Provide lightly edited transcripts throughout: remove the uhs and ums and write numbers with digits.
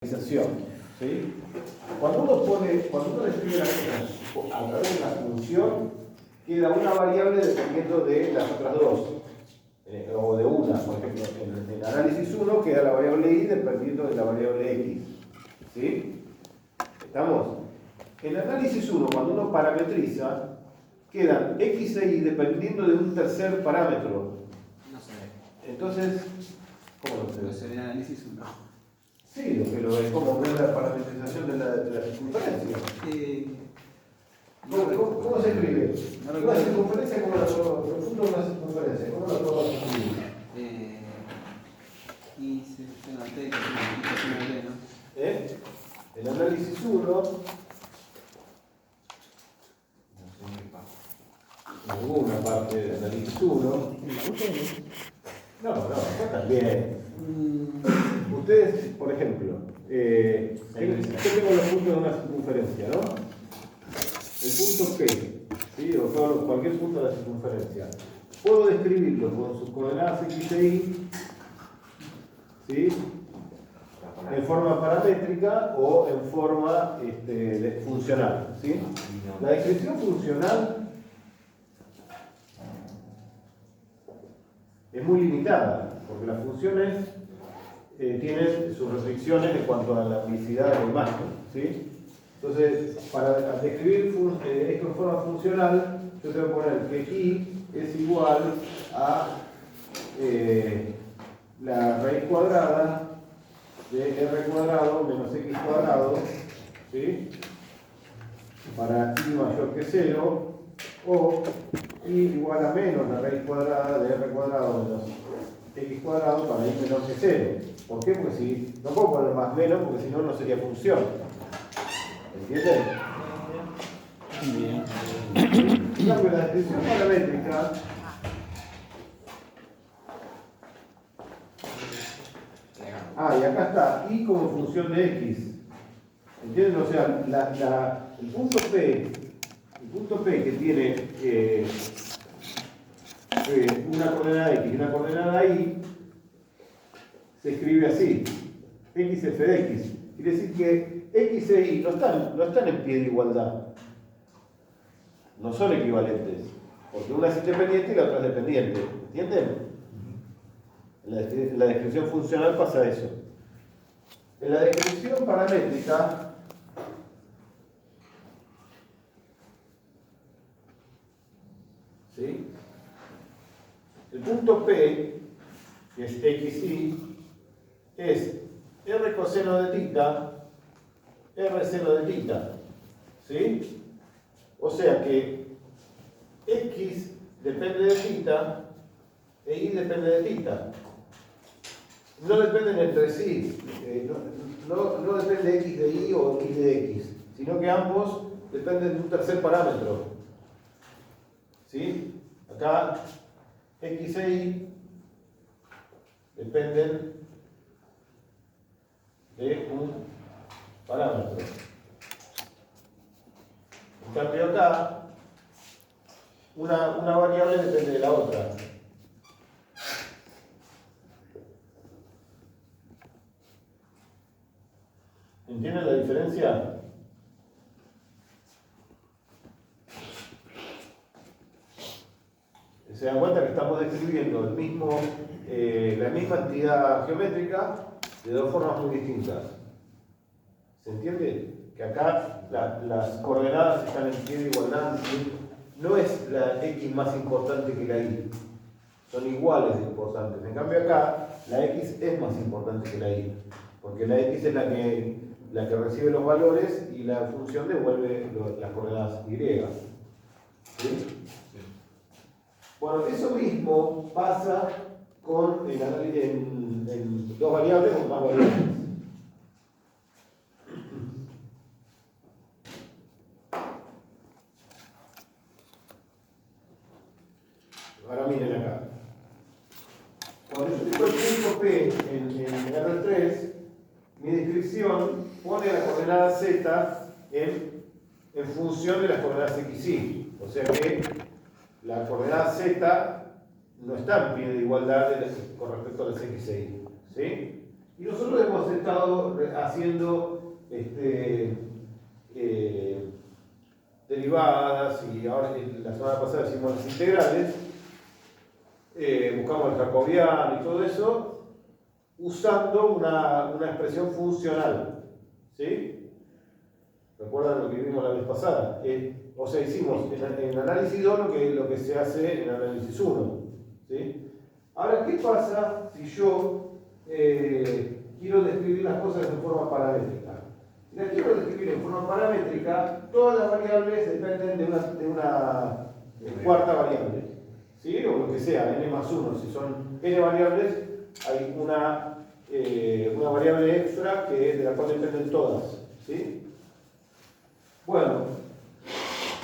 ¿Sí? Cuando uno escribe las cosas a través de una función, queda una variable dependiendo de las otras dos, o de una. Por ejemplo, en el análisis 1 queda la variable y dependiendo de la variable x. ¿Sí? ¿Estamos? En el análisis 1, cuando uno parametriza, quedan x e y dependiendo de un tercer parámetro. No se ve. Entonces, ¿cómo no se ve? No se ve en análisis 1. Sí, lo que lo es como ver la parametrización de la circunferencia. ¿Cómo se escribe? Una circunferencia, ¿cómo la puedo? El punto de una circunferencia, ¿cómo la puedo escribir? Y se noté que es una D, ¿no? El análisis 1. Ninguna parte del análisis 1. No, acá también. Ustedes, por ejemplo, yo tengo los puntos de una circunferencia, ¿no? El punto P, ¿sí? O cualquier punto de la circunferencia. Puedo describirlo con sus coordenadas x e y, ¿sí? En forma paramétrica o en forma funcional, ¿sí? La descripción funcional es muy limitada, porque las funciones tienen sus restricciones en cuanto a la amplicidad de la imagen, ¿sí? Entonces, para describir esto en forma funcional, yo tengo que poner que y es igual a la raíz cuadrada de r cuadrado menos x cuadrado, ¿sí? Para y mayor que 0, o y igual a menos la raíz cuadrada de r cuadrado menos x cuadrado para y menor que 0. ¿Por qué? Porque si no puedo poner más menos, porque si no, no sería función. ¿Entienden? Bien. En cambio, la descripción paramétrica y acá está y como función de x. ¿Entienden? O sea, el punto P que tiene una coordenada x y una coordenada y, se escribe así, xf de x. Quiere decir que x e y no están en pie de igualdad. No son equivalentes. Porque una es independiente y la otra es dependiente. ¿Entienden? En la descripción funcional pasa eso. En la descripción paramétrica, ¿sí? El punto P, que es xy, es r coseno de θ, r seno de θ. ¿Sí? O sea que x depende de θ e y depende de θ. No dependen entre sí. No depende x de y o y de x, sino que ambos dependen de un tercer parámetro. ¿Sí? Acá x e y dependen de un parámetro. En cambio acá, una variable depende de la otra. ¿Entienden la diferencia? Se dan cuenta que estamos describiendo la misma entidad geométrica de dos formas muy distintas. ¿Se entiende? Que acá las coordenadas están en pie de igualdad. No es la x más importante que la y. Son iguales de importantes. En cambio acá, la x es más importante que la y. Porque la x es la que recibe los valores y la función devuelve las coordenadas y. ¿Sí? Bueno, eso mismo pasa con el análisis en dos variables o más variables. Ahora miren acá. Cuando yo tengo el punto P en R3, mi descripción pone la coordenada Z en función de las coordenadas x y. O sea que la coordenada Z no está en pie de igualdad con respecto a las x e y. ¿Sí? Y nosotros hemos estado haciendo derivadas, y ahora la semana pasada hicimos las integrales, buscamos el jacobiano y todo eso, usando una expresión funcional. ¿Sí? ¿Recuerdan lo que vimos la vez pasada? O sea, hicimos en análisis 2 lo que se hace en análisis 1. ¿Sí? Ahora, ¿qué pasa si yo quiero describir las cosas en forma paramétrica? Si las quiero describir en forma paramétrica, todas las variables dependen de una cuarta variable. ¿Sí? O lo que sea, n más 1. Si son n variables, hay una variable extra de la cual dependen todas. ¿Sí? Bueno,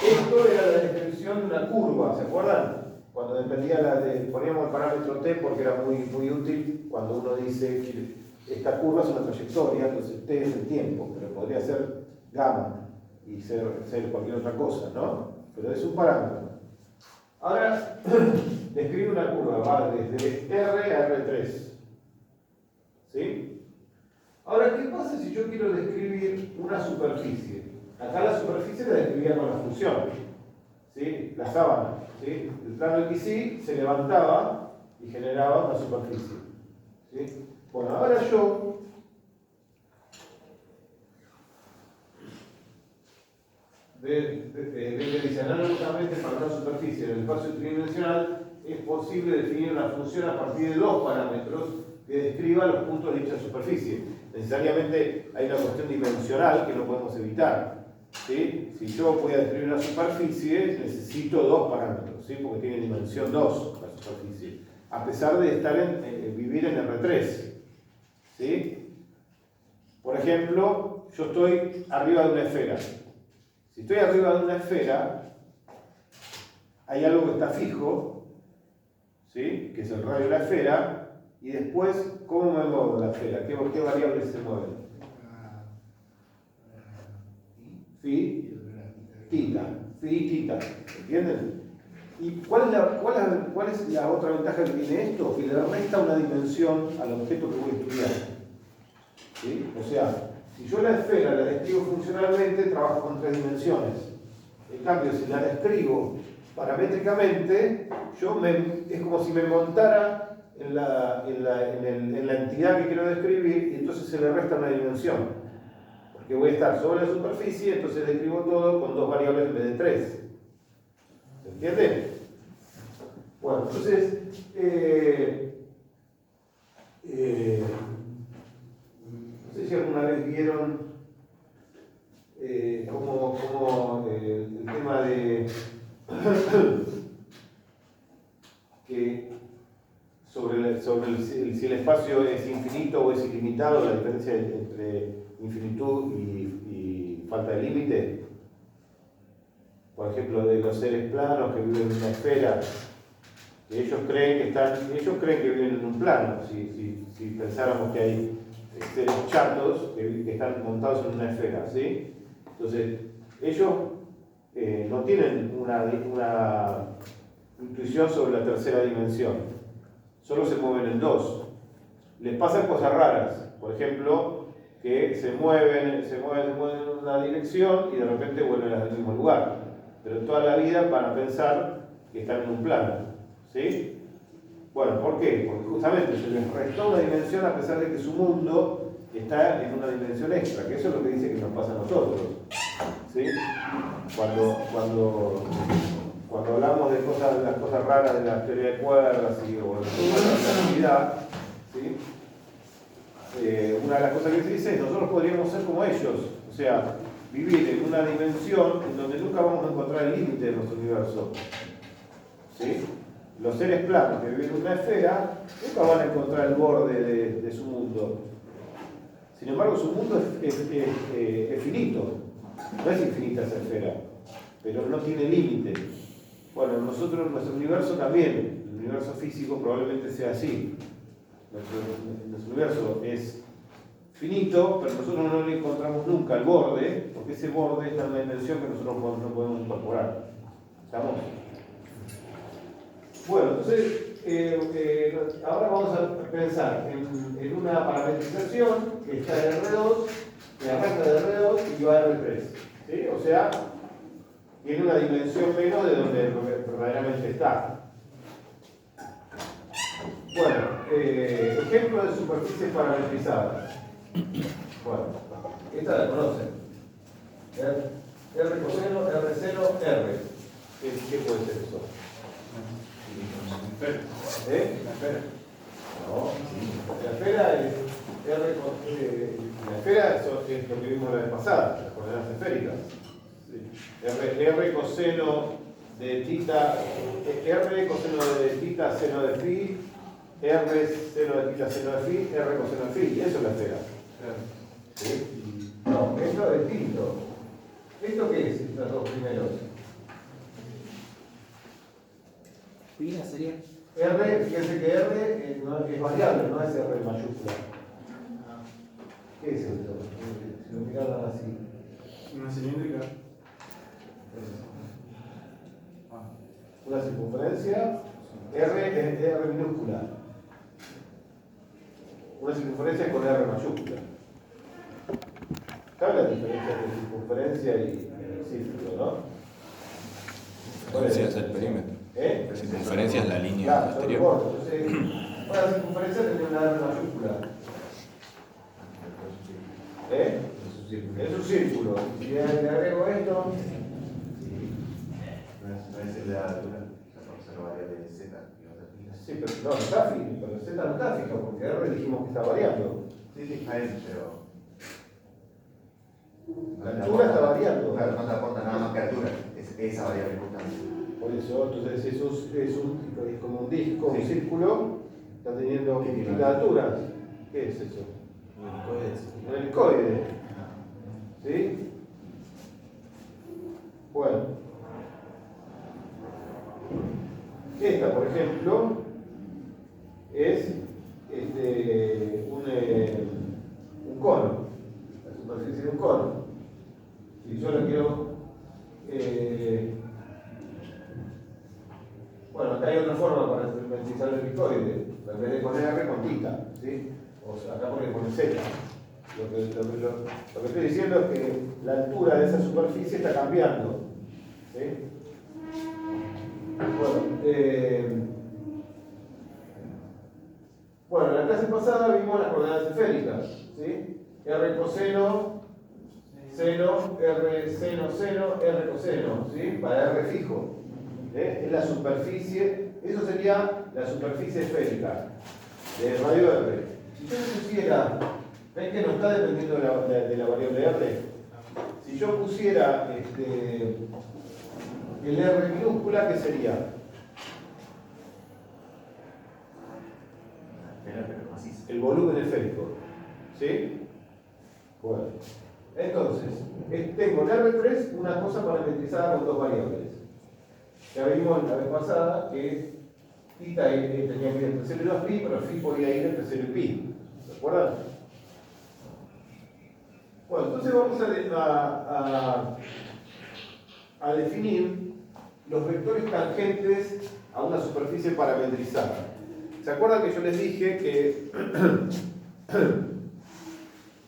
esto era la descripción de una curva, ¿se acuerdan? Cuando dependía poníamos el parámetro t porque era muy, muy útil cuando uno dice que esta curva es una trayectoria, entonces t es el tiempo, pero podría ser gamma y ser cualquier otra cosa, ¿no? Pero es un parámetro. Ahora, describe una curva, va desde R a R3. ¿Sí? Ahora, ¿qué pasa si yo quiero describir una superficie? Acá la superficie la describía con la función, ¿sí? La sábana, ¿sí? El plano XY se levantaba y generaba una superficie, ¿sí? Bueno, ahora yo que dice análogamente para una superficie en el espacio tridimensional es posible definir una función a partir de dos parámetros que describa los puntos de dicha superficie. Necesariamente hay una cuestión dimensional que no podemos evitar. ¿Sí? Si yo voy a describir una superficie, necesito dos parámetros, ¿sí? Porque tiene dimensión 2 la superficie, a pesar de vivir en R3. ¿Sí? Por ejemplo, yo estoy arriba de una esfera. Si estoy arriba de una esfera, hay algo que está fijo, ¿sí? Que es el radio de la esfera, y después, ¿cómo me muevo la esfera? ¿Qué variables se mueven? Phi, tita, ¿entienden? ¿Y cuál es la otra ventaja que tiene esto? Que le resta una dimensión al objeto que voy a estudiar. ¿Sí? O sea, si yo la esfera la describo funcionalmente, trabajo con 3 dimensiones. En cambio, si la describo paramétricamente, es como si me montara en la entidad que quiero describir, y entonces se le resta una dimensión. Que voy a estar sobre la superficie, entonces describo todo con 2 variables en vez de 3. ¿Se entiende? Bueno, entonces, no sé si alguna vez vieron cómo el tema de que si el espacio es infinito o es ilimitado, la diferencia entre infinitud y falta de límite. Por ejemplo, de los seres planos que viven en una esfera, que ellos creen que viven en un plano. Si pensáramos que hay seres chatos que están montados en una esfera, ¿sí? Entonces, ellos no tienen una intuición sobre la tercera dimensión, solo se mueven en 2. Les pasan cosas raras, por ejemplo, que se mueven en una dirección y de repente vuelven al mismo lugar. Pero toda la vida van a pensar que están en un plano. ¿Sí? Bueno, ¿por qué? Porque justamente se les restó una dimensión a pesar de que su mundo está en una dimensión extra, que eso es lo que dice que nos pasa a nosotros. ¿Sí? Cuando hablamos de las cosas raras de la teoría de cuerdas o de la relatividad, ¿sí? Una de las cosas que se dice es nosotros podríamos ser como ellos, o sea, vivir en una dimensión en donde nunca vamos a encontrar el límite de nuestro universo. ¿Sí? Los seres planos que viven en una esfera nunca van a encontrar el borde de su mundo. Sin embargo, su mundo es finito, no es infinita esa esfera, pero no tiene límite. Bueno, nuestro universo también, el universo físico probablemente sea así. Nuestro universo es finito, pero nosotros no le encontramos nunca el borde, porque ese borde está en una dimensión que nosotros no podemos incorporar. ¿Estamos? Bueno, entonces, ahora vamos a pensar en una parametrización que está en R2, que arranca de R2 y va a R3. ¿Sí? O sea, tiene una dimensión menos de donde verdaderamente está. Bueno, ejemplo de superficies parametrizadas. Bueno, esta la conocen. R coseno, R seno, R. ¿Qué puede ser eso? ¿Eh? La esfera. No, la esfera es la esfera es lo que vimos la vez pasada, las coordenadas esféricas. R coseno de tita, R coseno de tita seno de phi, R seno de tita seno de phi, R coseno de phi, y eso es la esfera. ¿Sí? No, esto es distinto. ¿Esto qué es, estos dos primeros? Pi sería. R, fíjense que R es variable, no es R mayúscula. ¿Qué es esto? Si lo miraran así. Una cilíndrica. Una circunferencia, R es R minúscula. Una circunferencia con R mayúscula. ¿Saben la diferencia entre circunferencia y círculo, no? Circunferencia es el perímetro. ¿Eh? La circunferencia es la línea Claro, exterior. entonces, la circunferencia tiene una R mayúscula. ¿Eh? Es un círculo. Si le agrego esto, No es la altura, la variable de z. sí, pero no está fijo, pero Z no está fijo, porque R dijimos que está variando. Sí, está bien, pero. La altura está variando. Claro, no te aporta nada más que altura, es esa variable justamente. Por eso, entonces es como un disco, un Sí. círculo, está teniendo ¿Qué tiene? distintas alturas. ¿Qué es eso? Un helicoide. ¿Sí? Bueno. Esta, por ejemplo, es un cono, la superficie de un cono. Si yo lo quiero, bueno, acá hay otra forma para utilizar el helicoide, en vez de con R, con tita, ¿sí? O sea, acá pone con Z. Lo que estoy diciendo es que la altura de esa superficie está cambiando, ¿sí? Bueno, en la clase pasada vimos las coordenadas esféricas, ¿sí? R coseno, seno, R seno, seno, R coseno, ¿sí? Para R fijo. Es la superficie, eso sería la superficie esférica de radio R. Si yo pusiera, ¿ven que no está dependiendo de la variable R? Si yo pusiera el R minúscula, ¿qué sería? Pero macizo. El volumen esférico. ¿Sí? Bueno. Entonces, tengo en R3 una cosa parametrizada con dos variables. Ya vimos la vez pasada que θ tenía que ir entre 0 y 2pi, pero phi podía ir entre 0 y pi. ¿Se acuerdan? Bueno, entonces vamos a definir los vectores tangentes a una superficie parametrizada. ¿Se acuerdan que yo les dije que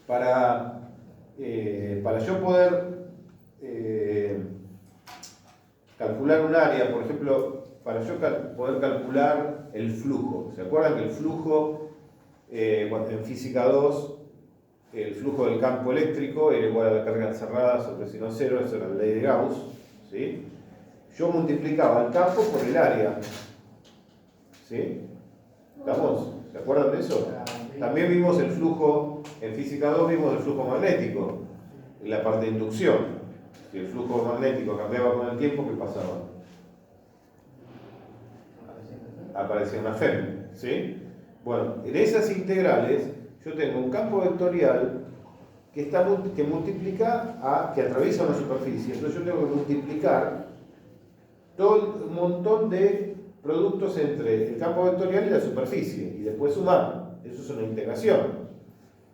para yo poder calcular un área, por ejemplo, para yo poder calcular el flujo? ¿Se acuerdan que el flujo, en física 2, el flujo del campo eléctrico era igual a la carga encerrada sobre seno cero? Eso era la ley de Gauss, ¿sí? Yo multiplicaba el campo por el área, ¿sí? ¿Estamos? ¿Se acuerdan de eso? También vimos el flujo, en física 2 vimos el flujo magnético, en la parte de inducción. Si el flujo magnético cambiaba con el tiempo, ¿qué pasaba? Aparecía una fémina, ¿sí? Bueno, en esas integrales yo tengo un campo vectorial que multiplica que atraviesa una superficie. Entonces yo tengo que multiplicar todo un montón de productos entre el campo vectorial y la superficie y después sumar. Eso es una integración.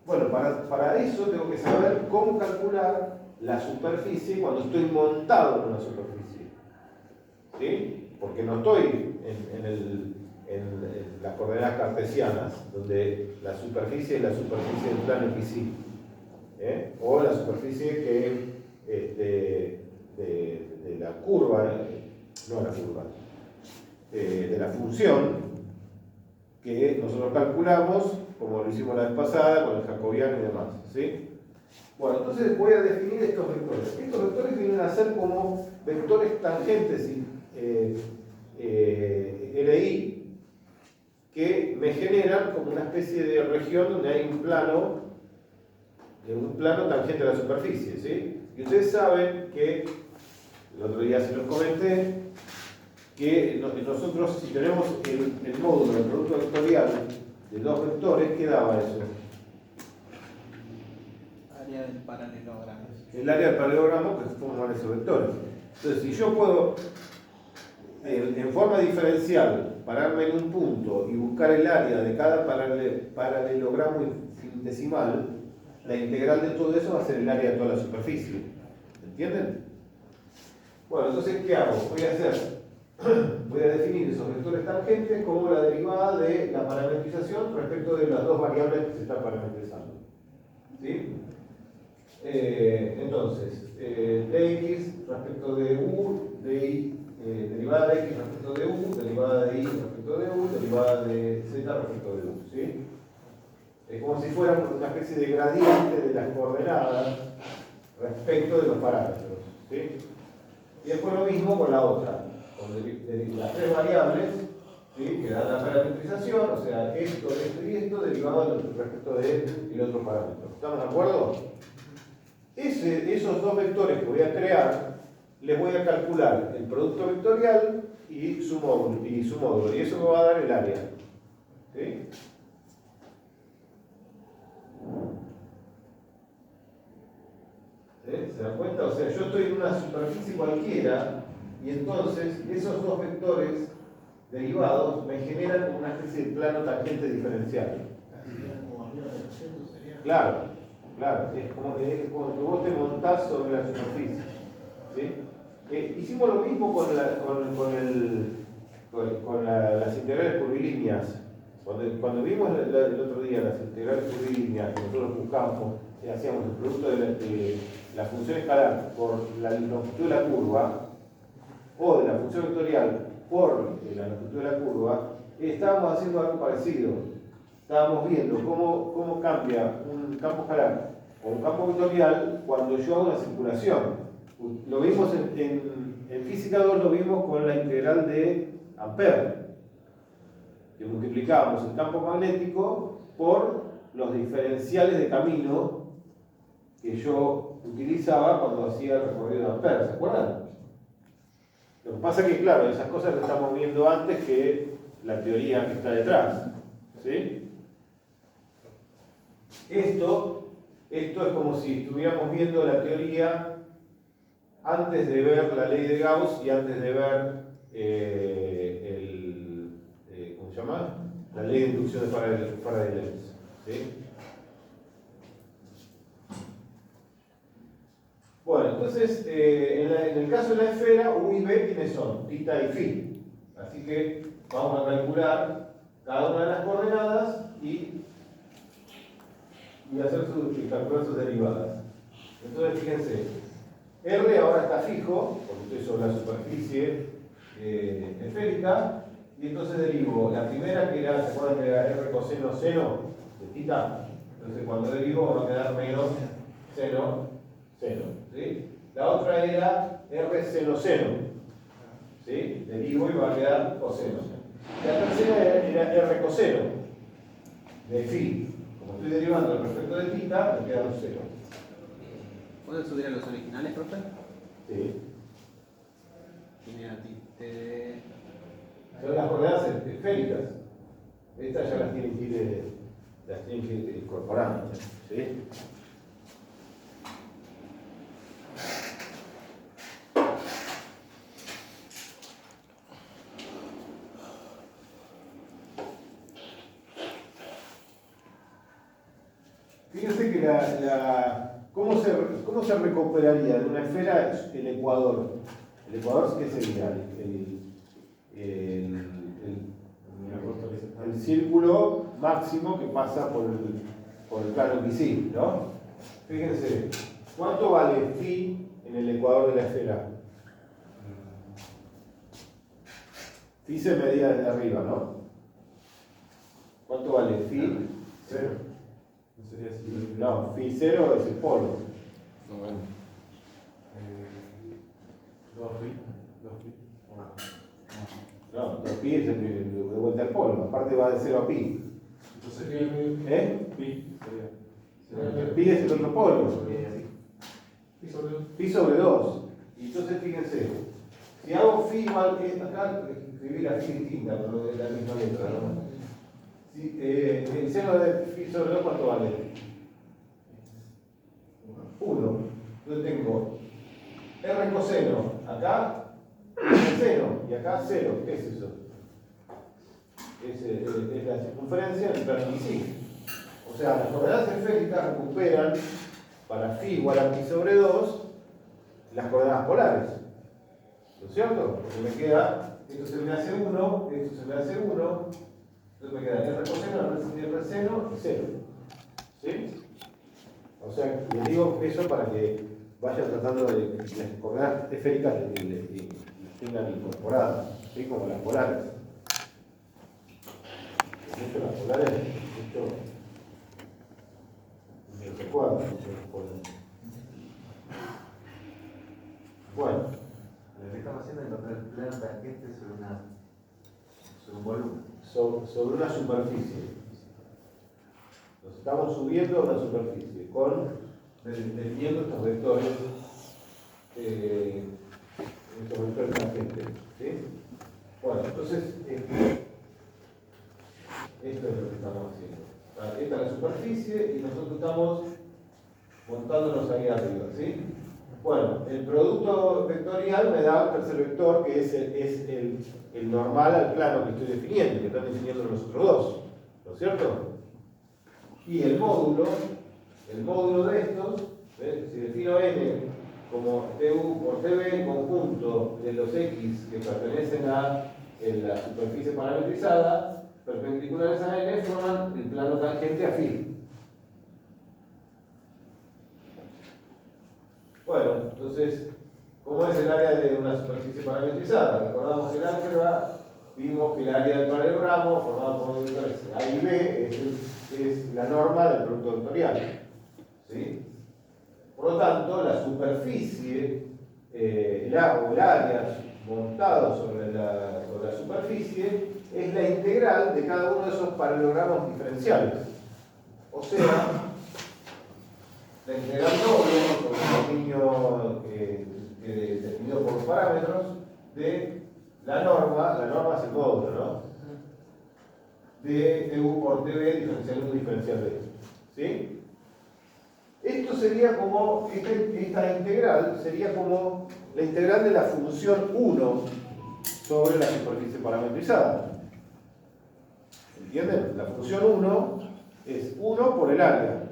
Bueno, para eso tengo que saber cómo calcular la superficie cuando estoy montado en una superficie, ¿sí? Porque no estoy en las coordenadas cartesianas, donde la superficie es la superficie del plano XY, o la superficie que de la curva, no la curva, de la función que nosotros calculamos, como lo hicimos la vez pasada, con el jacobiano y demás, ¿sí? Bueno, entonces voy a definir estos vectores. Estos vectores vienen a ser como vectores tangentes LI, que me generan como una especie de región donde hay un plano tangente a la superficie, ¿sí? Y ustedes saben que, el otro día se los comenté, que nosotros, si tenemos el módulo del producto vectorial de dos vectores, ¿qué daba eso? Área del paralelogramo. El área del paralelogramo que forman esos vectores. Entonces, si yo puedo, en forma diferencial, pararme en un punto y buscar el área de cada paralelogramo infinitesimal, la integral de todo eso va a ser el área de toda la superficie. ¿Entienden? Bueno, entonces, ¿qué hago? Voy a definir esos vectores tangentes como la derivada de la parametrización respecto de las dos variables que se están parametrizando. ¿Sí? Entonces, dx respecto de u, derivada de x respecto de u, derivada de y respecto de u, derivada de z respecto de u. ¿Sí? Es como si fuera una especie de gradiente de las coordenadas respecto de los parámetros. ¿Sí? Y después lo mismo con la otra, con las tres variables, ¿sí? Que dan la parametrización, o sea, esto y esto, derivado respecto del otro parámetro. ¿Estamos de acuerdo? Esos dos vectores que voy a crear, les voy a calcular el producto vectorial y su módulo, y eso me va a dar el área. ¿Sí? ¿Se dan cuenta? O sea, yo estoy en una superficie cualquiera y entonces esos dos vectores derivados me generan una especie de plano tangente diferencial. Claro, claro, es como que vos te montás sobre la superficie. ¿Sí? Hicimos lo mismo con las integrales curvilíneas. Cuando vimos el otro día las integrales curvilíneas, nosotros buscábamos, hacíamos el producto de la función escalar por la longitud de la curva, o de la función vectorial por la longitud de la curva, estábamos haciendo algo parecido. Estábamos viendo cómo cambia un campo escalar o un campo vectorial cuando yo hago una circulación. Lo vimos en física 2, lo vimos con la integral de Ampère, que multiplicábamos el campo magnético por los diferenciales de camino que yo utilizaba cuando hacía el recorrido de Ampère, ¿se acuerdan? Lo que pasa es que, claro, esas cosas las estamos viendo antes que la teoría que está detrás. ¿Sí? Esto es como si estuviéramos viendo la teoría antes de ver la ley de Gauss y antes de ver ¿cómo se llama? La ley de inducción de Faraday-Lenz. ¿Sí? Bueno, entonces, en el caso de la esfera, U y B, ¿quiénes son? Tita y Phi. Así que vamos a calcular cada una de las coordenadas y calcular sus derivadas. Entonces, fíjense, R ahora está fijo, porque estoy sobre la superficie esférica, y entonces derivo la primera, que era, ¿se acuerdan que era R coseno seno de tita? Entonces, cuando derivo va a quedar menos seno. ¿Sí? La otra era R seno seno, ¿sí? Derivo y va a quedar coseno. La tercera era R coseno de phi. Como estoy derivando respecto de tita, me queda un cero. ¿Puedo subir a los originales, profe? Sí. Tiene a ti. Son las coordenadas esféricas. Estas ya las tienen que ir incorporando. ¿Sí? Fíjense que ¿cómo se recuperaría de una esfera el ecuador? El ecuador, ¿qué sería? Me el círculo máximo que pasa por el plano XY, ¿no? Fíjense, ¿cuánto vale phi en el ecuador de la esfera? Phi se medía desde arriba, ¿no? ¿Cuánto vale phi? Cero. No sería así. No, phi 0 es el polo. No, bueno. 2 pi. 2 pi. No, 2pi es de vuelta al polo, aparte va de 0 a pi. Entonces, pi. ¿Eh? Pi sería. El pi es el otro polo. Pi sobre 2. Pi sobre 2. Y entonces fíjense, si hago phi igual que acá, escribí la phi distinta, pero es la misma letra, ¿no? Si, el seno de phi sobre 2, ¿cuánto vale? 1. Entonces tengo r coseno, acá el seno, y acá 0. ¿Qué es eso? Es la circunferencia del plano XY. O sea, las coordenadas esféricas recuperan para phi igual a pi sobre 2 las coordenadas polares. ¿No es cierto? Porque me queda, esto se me hace 1, esto se me hace 1, entonces me queda r coseno, r seno y 0. ¿Sí? O sea, les digo eso para que vayan tratando de que las coordenadas esféricas las tengan incorporadas, ¿sí? Como las polares. De hecho, las polares, de hecho, me recuerdo. Bueno. Lo que estamos haciendo es encontrar el plano tangente sobre un volumen. Sobre una superficie. Nos estamos subiendo a una superficie definiendo estos vectores tangentes. ¿Sí? Bueno, entonces esto es lo que estamos haciendo. Esta es la superficie y nosotros estamos montándonos ahí arriba. ¿Sí? Bueno, el producto vectorial me da un tercer vector que es el normal al plano que estoy definiendo, que están definiendo los otros dos, ¿no es cierto? Y el módulo de estos, ¿ves? Si defino n como tu por tb conjunto de los x que pertenecen a la superficie parametrizada, perpendiculares a n, forman el plano tangente a phi. Bueno, entonces, ¿cómo es el área de una superficie parametrizada? Recordamos que el álgebra, vimos que el área del paralelogramo, formado por dos vectores A y B, es la norma del producto vectorial. ¿Sí? Por lo tanto, la superficie, el área montado sobre la superficie, es la integral de cada uno de esos paralelogramos diferenciales. O sea, la integral doble, con el dominio definido por parámetros, de la norma es el módulo, ¿no? De u por tb diferencial 1 diferencial b. ¿Sí? Esto sería como, esta integral sería como la integral de la función 1 sobre la superficie parametrizada. ¿Entienden? La función 1 es 1 por el área.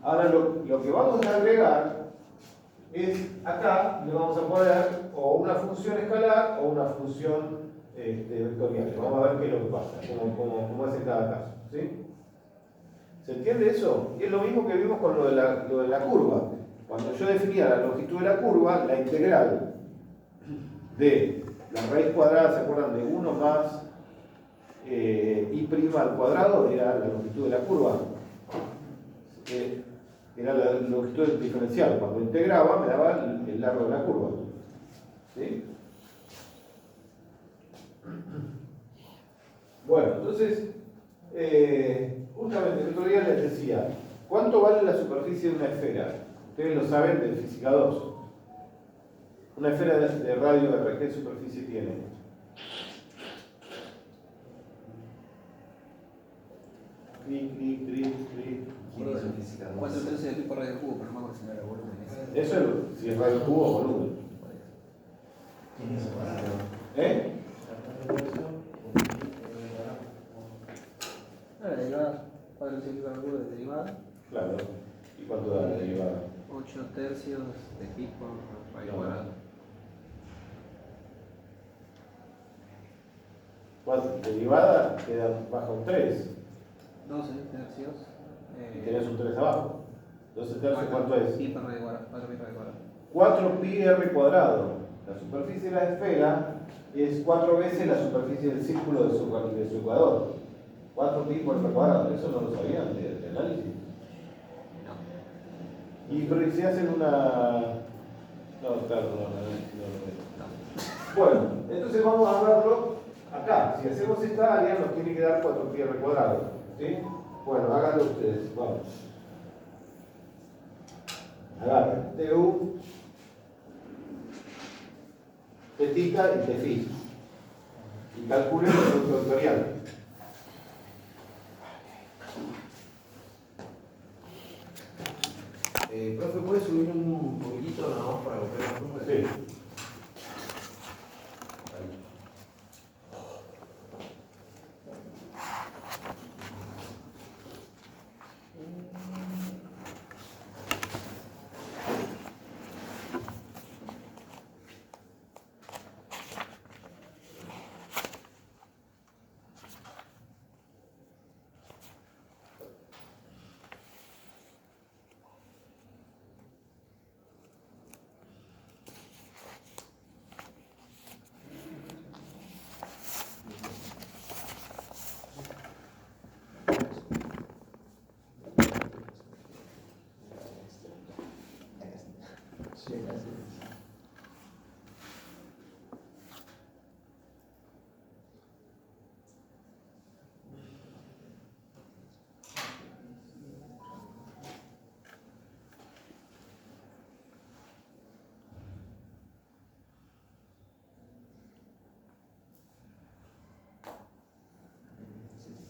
Ahora lo que vamos a agregar es, acá le vamos a poner o una función escalar o una función vectorial. Vamos a ver qué es lo que pasa, cómo es en cada caso. ¿Sí? ¿Se entiende eso? Y es lo mismo que vimos con lo de la curva. Cuando yo definía la longitud de la curva, la integral de la raíz cuadrada, ¿se acuerdan? De 1 más i' al cuadrado era la longitud de la curva. Era la longitud del diferencial. Cuando integraba me daba el largo de la curva. ¿Sí? Bueno, entonces, justamente el otro día les decía, ¿cuánto vale la superficie de una esfera? Ustedes lo saben de física 2. Una esfera de radio R, ¿qué superficie tiene? ¿Cuánto tercios de tipo radio cubo? Pero no me acuerdo si no era volumen. Eso es si es radio cubo o volumen. ¿Eh? La derivada. ¿Cuál es el cálculo de derivada? Claro. ¿Y cuánto da la derivada? 8 tercios de pi por raíz cuadrada. derivada queda bajo un 3. 12 tercios. Y tenés un 3 abajo. 12 tercios, ¿cuánto es? Pi por r cuadrado. 4 pi por r cuadrado. 4 pi r cuadrado. La superficie de la esfera es 4 veces la superficie del círculo de su ecuador. 4 pi por r cuadrado. Eso no lo sabían de análisis. Y pero si hacen una... No, claro, no. Bueno, entonces vamos a verlo acá. Si hacemos esta área nos tiene que dar 4 pi r cuadrado. ¿Sí? Bueno, háganlo ustedes. Vamos. Agarren TU, tetita y tefí. Y calculen el producto vectorial. Profe, ¿puede subir un poquitito nada más para ver los números? Sí.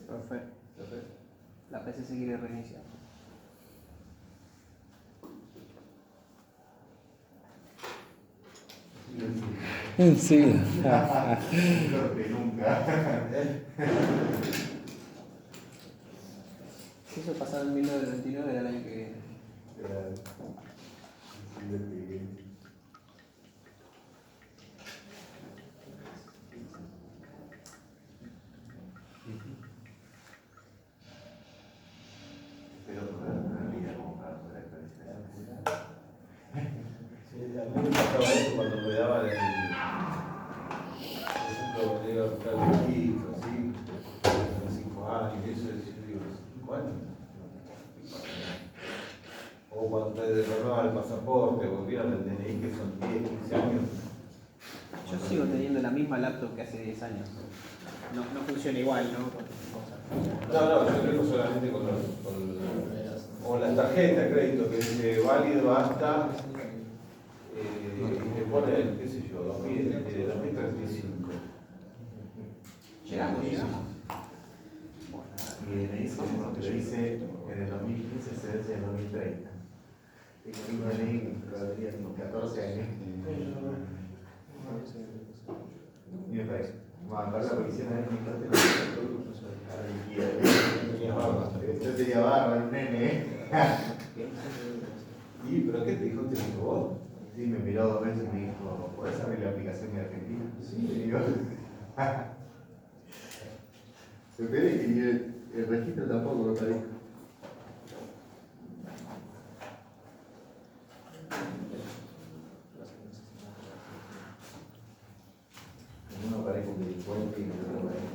Profe, la PC se quiere reiniciar. Sí. Creo que nunca. Si eso pasaba en 1929 era el año que viene. Pero una vida como para poder actualizar. Sí, a mí me pasaba eso cuando me daban el... Por ejemplo, me iba a buscar el registro, así, hace 5 años, y eso es, yo digo, 5 años. O cuando te renuevan el pasaporte, volvieron el DNI, que son 10, 15 años. Yo sigo teniendo la misma laptop que hace 10 años. No funciona igual, ¿no? No, yo creo solamente o la tarjeta de crédito que dice válido hasta, y te pone, qué sé yo, 2035. Llegamos. Y me dice uno que lo hice en el 2015, se vence en el 2030. Tengo un DNI que todavía tengo 14 años. Y me parece. Vamos a ver la policía en el 2030. Tenía barba. Yo tenía barba, un nene. ¿Y pero qué te dijo? ¿Te dijo vos? Sí, me miró 2 veces y me dijo, ¿puedes abrir la aplicación de Argentina? Sí, le digo. Se ve que el registro tampoco lo trae. Uno parece un delincuente y el otro parece.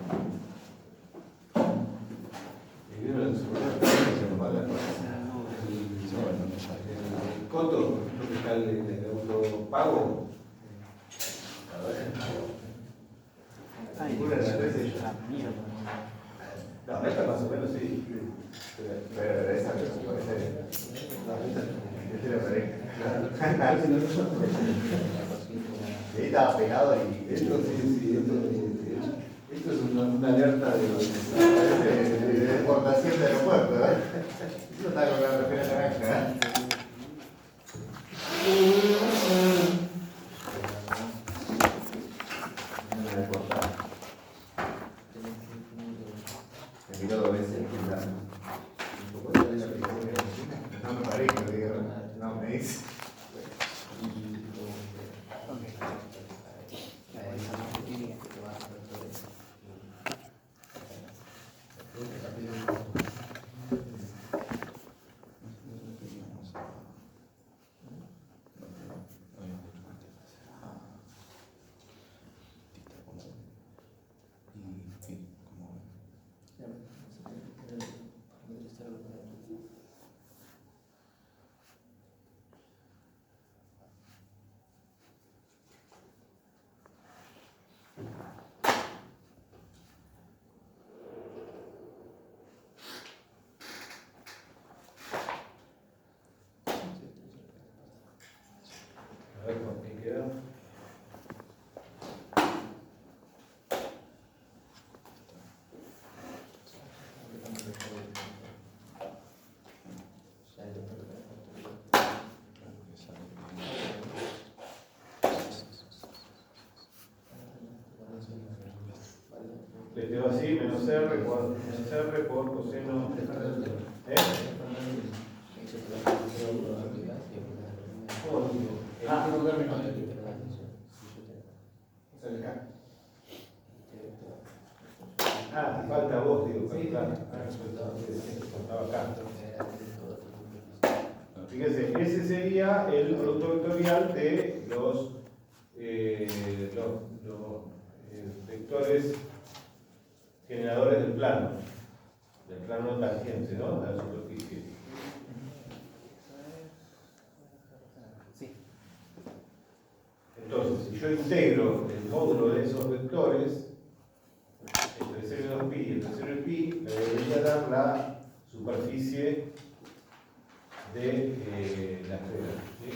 Y vieron el celular, se lo paga. El coto, creo que está el autopago. A ver. Ay, Una de las veces yo. la mierda. No, esta más o menos sí. Pero esa me parece. Este le parece. Ahí estaba pegado y. Esto sí, esto es una alerta De deportación de aeropuerto, ¿eh? Eso está con la refera naranja. No me deportaron. Me miró 2 veces y ya. No me parece, le digo. No me dice. le quedó así, menos R por coseno. ¿Eh? ¿Cómo lo digo? Ah, no terminó. Ah, falta vos, digo, claro. Faltaba acá. Fíjense, ese sería el producto vectorial de los vectores generadores del plano tangente, ¿no? De la superficie. Sí. Entonces, si yo integro el módulo de esos vectores, entre 0 y 2pi y entre 0 y pi, me debería dar la superficie de la esfera. ¿Sí?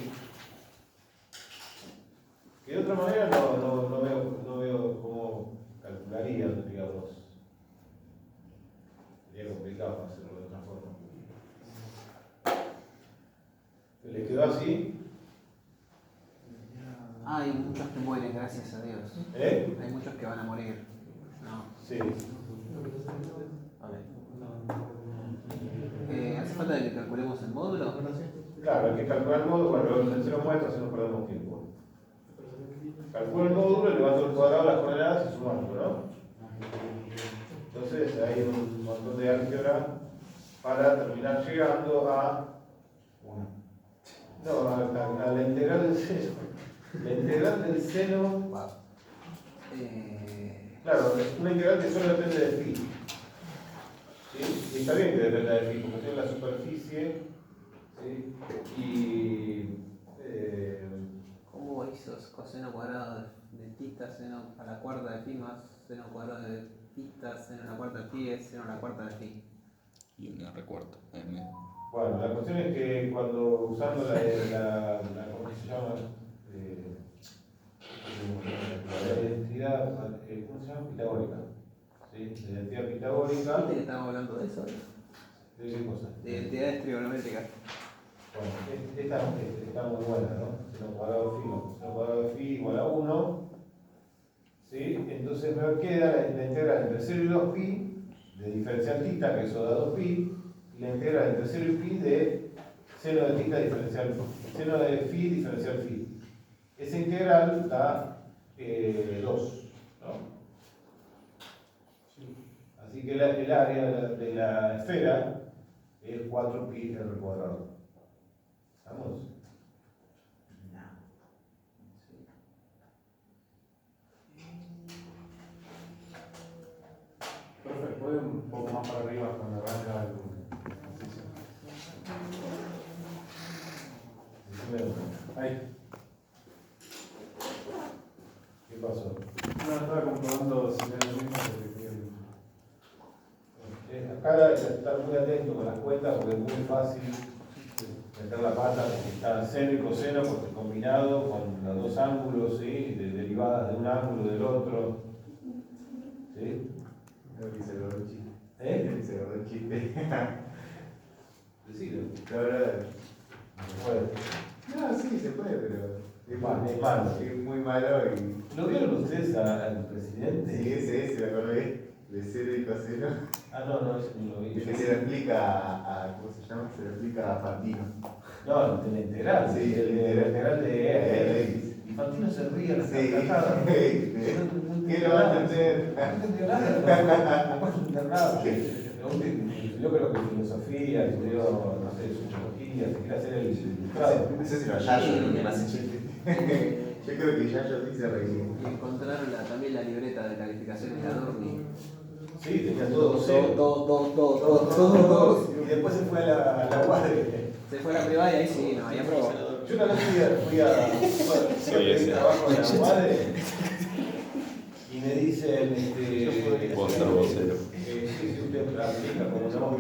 Que de otra manera no veo cómo calcularía, digamos. Sería complicado hacerlo de otra forma. ¿Le quedó así? Hay muchos que mueren, gracias a Dios. Hay muchos que van a morir. No. Sí. ¿Hace falta que calculemos el módulo? Claro, hay que calcular el módulo. Cuando el cero muestra, si no perdemos tiempo. Calculo el módulo, levanto el cuadrado de las coordenadas y sumando, ¿no? Entonces hay un montón de álgebra para terminar llegando a la integral del seno. La integral del seno. Claro, es una integral que solo depende de phi. ¿Sí? Y está bien que dependa de phi, porque tiene la superficie. ¿Sí? Y. ¿Cómo hizo coseno cuadrado de tita, seno a la cuarta de phi más seno cuadrado de tita, seno a la cuarta de phi es seno a la cuarta de phi? Y un R cuarto, M. Bueno, la cuestión es que cuando usando ¿cómo se llama? La identidad, ¿cómo se llama? Pitagórica. ¿Sí? La identidad pitagórica. ¿Viste que estábamos hablando de eso? ¿De qué cosa? De identidades trigonométricas. Bueno, esta está muy buena, ¿no? Seno cuadrado de phi igual a 1. ¿Sí? Entonces me queda la integral entre 0 y 2pi de diferencial tita, que eso da 2pi, y la integral entre 0 y pi de seno de tita diferencial seno de phi diferencial phi. Esa integral da 2, ¿no? Así que el área de la esfera es 4pi r cuadrado. ¿Estamos? Perfecto, voy un poco más para arriba cuando arranca el ejercicio. Ahí. ¿Qué pasó? No, estaba comprobando si era lo mismo porque Acá hay que estar muy atento con las cuentas porque es muy fácil meter la pata porque está seno y coseno porque combinado con los dos ángulos, ¿sí? Derivadas de un ángulo del otro. ¿Sí? Creo que se lo doy chiste. ¿Eh? Se lo doy chiste. Decilo. Bueno. No, sí, se puede, pero. Es malo. Es muy malo y. ¿Lo vieron ustedes al presidente? Sí, ese, me acordé. De cero y coseno. Ah, no, ese no lo vi. Es que se lo explica ¿cómo se llama? Se lo explica a Fantino. No, el integral. Sí, el integral de X. Y Fantino se ríe a la Sí. carcajada. ¿Qué lo va a entender? No entendió nada, no puedo entender nada. Yo creo que filosofía, estudió, no sé, sociología, se quiere hacer el ilustrado. No sé si lo Yayo lo que me hace chiste. Yo creo que Yayo sí se reía. Y encontraron también la libreta de calificaciones de Adorni. Sí, tenía todo cero. Dos. Y después se fue a la guardia. Se fue a la privada y ahí sí, no, ahí aprobó. Yo una vez fui a pedir trabajo en la guardia y me dicen, Puedo ser vocero. sí, usted aplica como no.